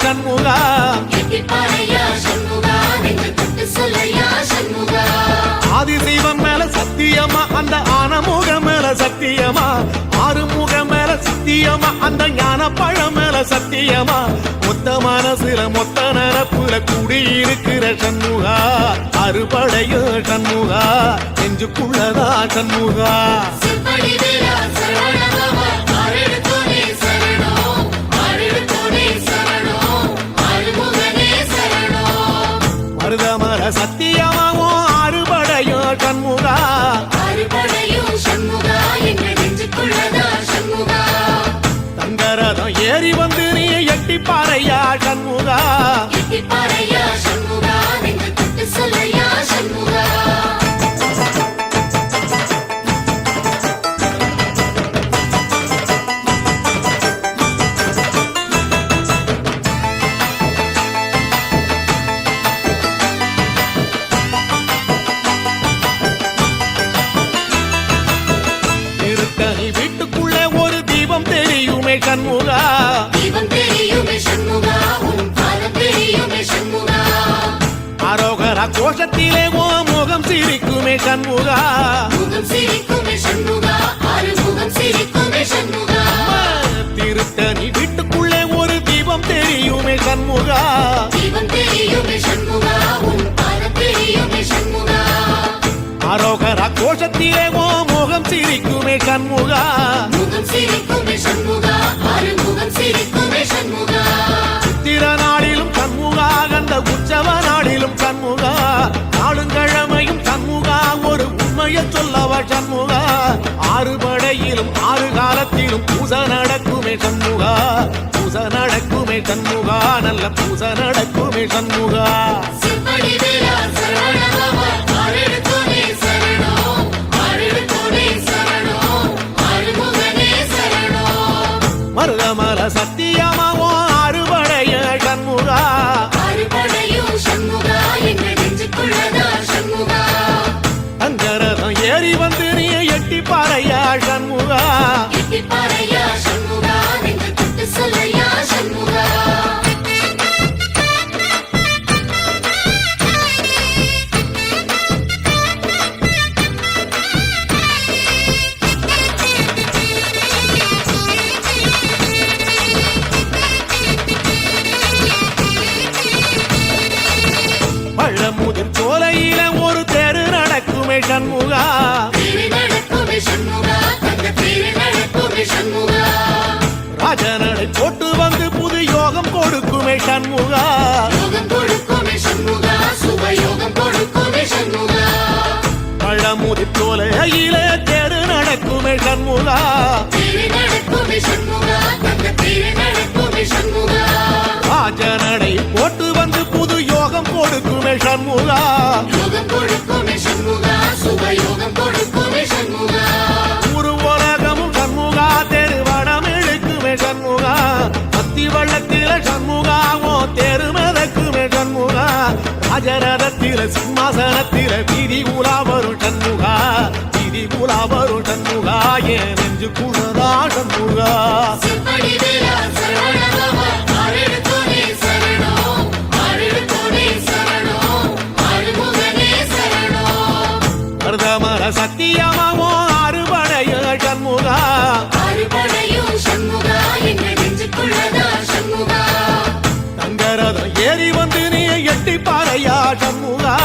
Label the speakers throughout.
Speaker 1: சண்முகா ஆதிசைவம் மேல சத்தியமா அந்த ஆனமுக மேல சத்தியமா ஆறுமுக மேல சத்தியமா அந்த ஞான பழம் மேல சத்தியமா மொத்த மனசுல மொத்த நரப்புல குடியிருக்கிற சண்முகா அறுபடைய சண்முகா நெஞ்சுக்குள்ளதா சண்முகா மருதமர சத்தியமாவோ அறுபடையோ சண்முகா தங்கரதம் ஏறி வந்து நீ எட்டி பாறையா சண்முகா சண்முகா அரோகரா கோஷத்திலே ஓ முகம் சிரிக்குமே சண்முகா திருத்தணி வீட்டுக்குள்ளே ஒரு தீபம் தெரியுமே சண்முகா அரோகரா கோஷத்திலே ஓ முகம் சிரிக்குமே சண்முகா சித்திர நாளிலும் சண்முகா கந்த உற்சவ நாளிலும் சண்முகா நாளுங்கிழமையும் சண்முகா ஒரு உண்மையை சொல்லவா சண்முகா ஆறு படையிலும் ஆறு காலத்திலும் பூசை நடக்குமே சண்முகா பூசை நடக்குமே சண்முகா நல்ல பூசை நடக்குமே சண்முகா மருதமர சத்தியமாவோ அறுபடைய சண்முகா தங்கரதம் ஏறி வந்து நீ எட்டி பாறையா சண்முகா பழமுதிர் சோலையில ஒரு தெரு நடக்குமே சண்முகா ராஜனடை போட்டு வந்து புது யோகம் கொடுக்குமே சண்முகா பழமுதிர் சோலையில தெரு நடக்குமே சண்முகா ராஜனடை போட்டு வந்து புது யோகம் கொடுக்குமே சண்முகா ஒரு உலகமும் சண்முகா தெருவடம் இழுக்குமே சண்முகா அத்தி வள்ளத்தில சண்முகாவோ தெரு மிதக்குமே சண்முகா ராஜரதத்தில சிம்மாசனத்தில வீதி உலா வரும் சண்முகா வீதி உலா வரும் சண்முகா ஏன் நெஞ்சு குளதா சண்முகா மருதமர சத்தியமாவோ அறுபடைய சண்முகா தங்கரதம் ஏறி வந்து நீ எட்டி பாறையா சண்முகா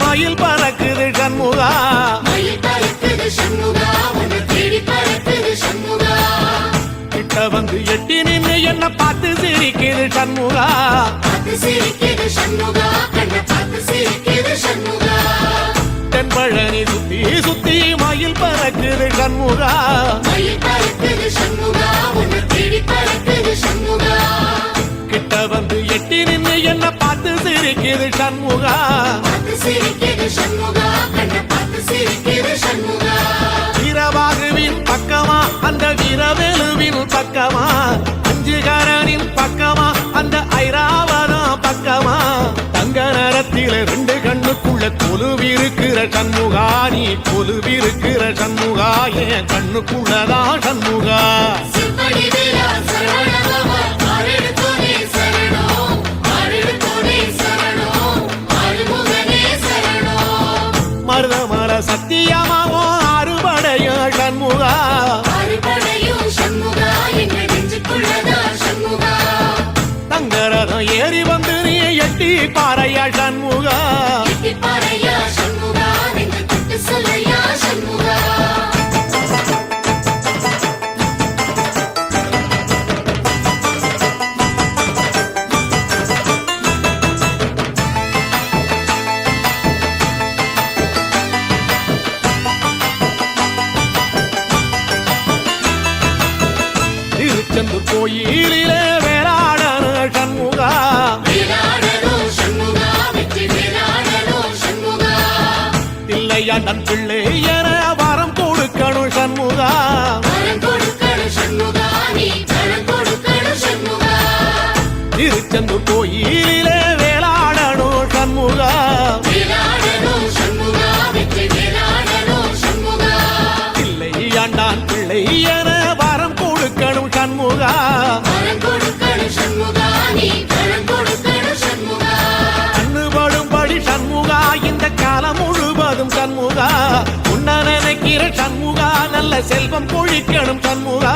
Speaker 1: மயில் பறக்குது சண்முகா கிட்ட வந்து எட்டி நின்று என்ன பார்த்து சிரிக்குது சண்முகா தென்பழனி சுத்தி சுத்தி மயில் பறக்குது சண்முகா
Speaker 2: மயில் பறக்குது சண்முகா உன்னை தேடி பறக்குது சண்முகா
Speaker 1: கிட்ட வந்து எட்டி நின்னு என்ன பார்த்து சிரிக்குது சண்முகா
Speaker 2: பார்த்து சிரிக்குது சண்முகா கண்ணை பார்த்து சிரிக்குது சண்முகா
Speaker 1: வீரபாகுவின் பக்கமா அந்த வீரவேலுவின் பக்கமா அஞ்சுகரனின் பக்கமா அந்த ஐராவதம் பக்கமா தங்க நேரத்தில ரெண்டு கண்ணுக்குள்ள கொலுவிருக்கிற சண்முகா நீ கொலுவிருக்கிற சண்முகா என் கண்ணுக்குள்ளதான் சண்முகா
Speaker 2: சிம்படி வேலா சரவணபவா ஆரெடுத்தோனே சரணம் ஆரெடுத்தோனே சரணம் ஆறுமுகனே சரணம்
Speaker 1: மருதமர சத்தியமாவோ அறுபடைய சண்முகா
Speaker 2: அறுபடையும் சண்முகா எங்க நெஞ்சுக்குள்ளதா சண்முகா
Speaker 1: தங்கரதம் ஏறி வந்து நீ எட்டி பாறையா சண்முகா
Speaker 2: எட்டி பாறையா சண்முகா நெஞ்சு தொட்டு சொல்லையா சண்முகா
Speaker 1: திருச்செந்தூர் கோயிலிலே வேளாடன சண்முகா
Speaker 2: வேலாடணும் சண்முகா வெற்றி வேலாடணும் சண்முகா
Speaker 1: தில்லையாண்டன் பிள்ளை என வரம் கொடுக்கணும் சண்முகா
Speaker 2: வரம் கொடுக்கணும் சண்முகா நீ வரம் கொடுக்கணும் சண்முகா
Speaker 1: திருச்செந்தூர் கோயிலிலே வேளாடணும் சண்முகா
Speaker 2: வேலாடணும் சண்முகா வெற்றி வேலாடணும் சண்முகா
Speaker 1: தில்லையாண்டான் பிள்ளை என வரம் கொடுக்கணும் சண்முகா
Speaker 2: வரம் கொடுக்கணும் சண்முகா நீ வரம் கொடுக்கணும் சண்முகா
Speaker 1: கண்ணுபடும்படி சண்முகா இந்த காலம் முழுவதும் சண்முகா உன்ன நினைக்கிற சண்முகா நல்ல செல்வம் பொழிக்கணும் சண்முகா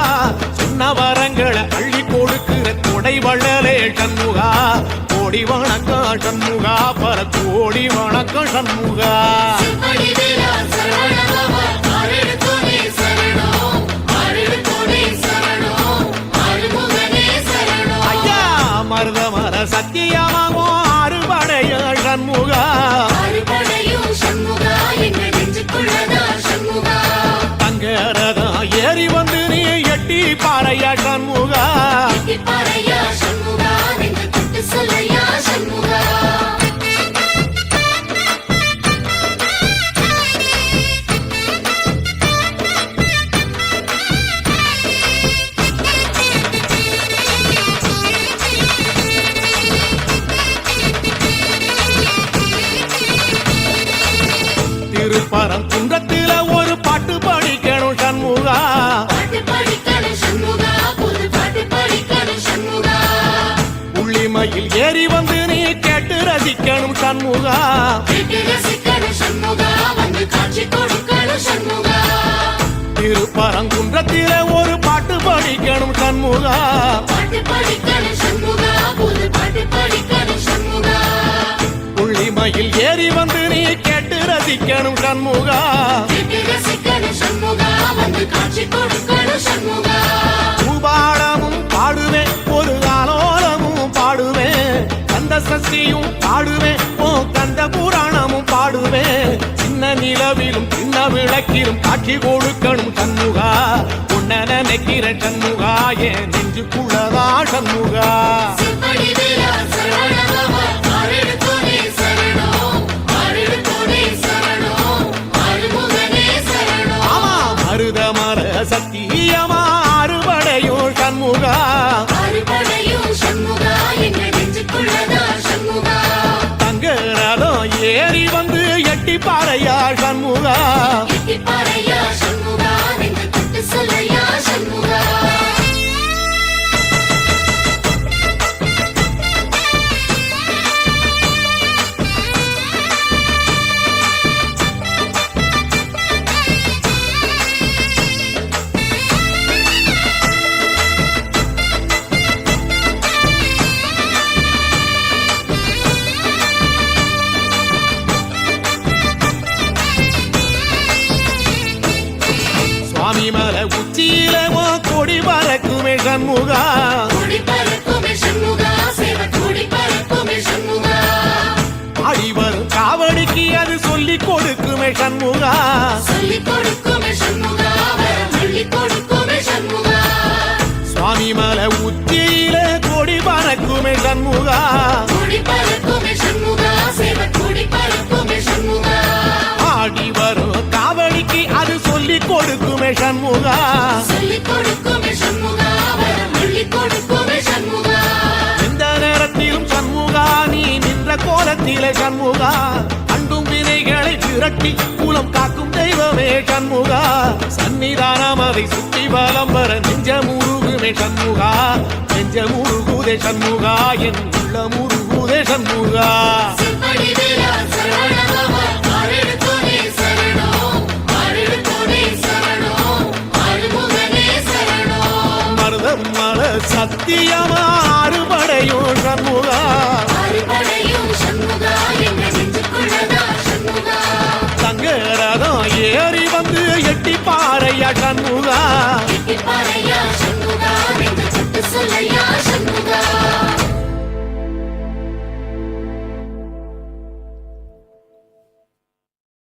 Speaker 1: சொன்ன வரங்களை அள்ளி கொடுக்கிற கொடை வள்ளலே சண்முகா கோடி வணக்கம் சண்முகா பர கோடி வணக்கம் சண்முகா
Speaker 2: சிம்படி வேலா சரவணபவா ஆரெடுத்தோனே சரணம் ஆரெடுத்தோனே சரணம் ஆறுமுகனே சரணம்
Speaker 1: ஐயா மருதமர சத்தியமாவோ அறுபடைய சண்முகா
Speaker 2: அறுபடையும் சண்முகா எங்க நெஞ்சுக்குள்ளதா சண்முகா
Speaker 1: தங்கரதம் ஏறி வந்து நீ எட்டி பாறையா சண்முகா
Speaker 2: எட்டி பாறையா சண்முகா நெஞ்சு தொட்டு சொல்லையா சண்முகா
Speaker 1: திருப்பரங்குன்றத்தில ஒரு பாட்டு படிக்கணும் சண்முகா
Speaker 2: பாட்டு படிக்கணும் சண்முகா புது பாட்டு படிக்கணும் சண்முகா
Speaker 1: உள்ளிமையில் ஏறி வந்து நீ கேட்டு ரசிக்கணும் சண்முகா
Speaker 2: கேட்டு ரசிக்கணும் சண்முகா வந்து காட்சி கொடுக்கணும் சண்முகா
Speaker 1: திருப்பரங்குன்றத்தில ஒரு பாட்டு படிக்கணும் சண்முகா
Speaker 2: பாட்டு படிக்கணும் சண்முகா புது பாட்டு படிக்கணும் சண்முகா
Speaker 1: உள்ளிமையில் ஏறி வந்து நீ கேட்டு ரசிக்கணும் சண்முகா
Speaker 2: கேட்டு ரசிக்கணும் சண்முகா வந்து காட்சி கொடுக்கணும் சண்முகா
Speaker 1: பூபாடமும் பாடுவேன் ஒரு ஆலோலமும் பாடுவேன் கந்த சஷ்டியும் பாடுவேன் ஓ கந்த புராணமும் பாடுவேன் சின்ன நிலவிலும் சின்ன விளக்கிலும் காட்சி கொடுக்கணும் சண்முகா உன்ன நினைக்கிற சண்முகா என் நெஞ்சுக்குள்ளதா சண்முகா
Speaker 2: சிம்படி வேலா சரவணபவா ஆரெடுத்தோனே சரணம் ஆரெடுத்தோனே சரணம் ஆறுமுகனே சரணம்
Speaker 1: ஆமா மருதமர சத்தியமா அறுபடையும் சண்முகா
Speaker 2: அறுபடையும் சண்முகா எங்க நெஞ்சுக்குள்ளதா சண்முகா
Speaker 1: தங்கரதம் ஏறி வந்து எட்டி பாறையா சண்முகா
Speaker 2: எட்டி பாறையா சண்முகா நெஞ்சு தொட்டு சொல்லையா சண்முகா
Speaker 1: பறக்குமே சண்முகா
Speaker 2: கூடி பறக்குமே சண்முகா சேவ கூடி பறக்குமே சண்முகா
Speaker 1: ஆடி வரும் காவடிக்கு அது சொல்லி கொடுக்குமே சண்முகா
Speaker 2: சொல்லிக் கொடுக்குமே சண்முகா வரம் அள்ளிக் கொடுக்குமே சண்முகா
Speaker 1: எந்த நேரத்திலும் சண்முகா நீ நின்ற கோலத்திலே சண்முகா அண்டும் வினைகளை விரட்டி குலம் காக்கும் தெய்வமே சண்முகா சன்னிதானம் அதை சுற்றி வலம் வர நெஞ்ச முருகுமே சண்முகா நெஞ்ச முருகுதே சண்முகா என் உள்ள முருகுதே சண்முகா
Speaker 2: செம்படி வேலா சரவணபவா ஆரெடுத்தோனே சரணம் ஆரெடுத்தோனே சரணம் ஆறுமுகனே சரணம்
Speaker 1: மருதம் மல சத்தியமா அறுபடையும் சண்முகா
Speaker 2: அறுபடையும் சண்முகா எங்க நெஞ்சுக்குள்ளதா சண்முகா
Speaker 1: தங்க ரதம் ஏறி வந்து எட்டி பாறையா சண்முகா
Speaker 2: எட்டிப்பாறை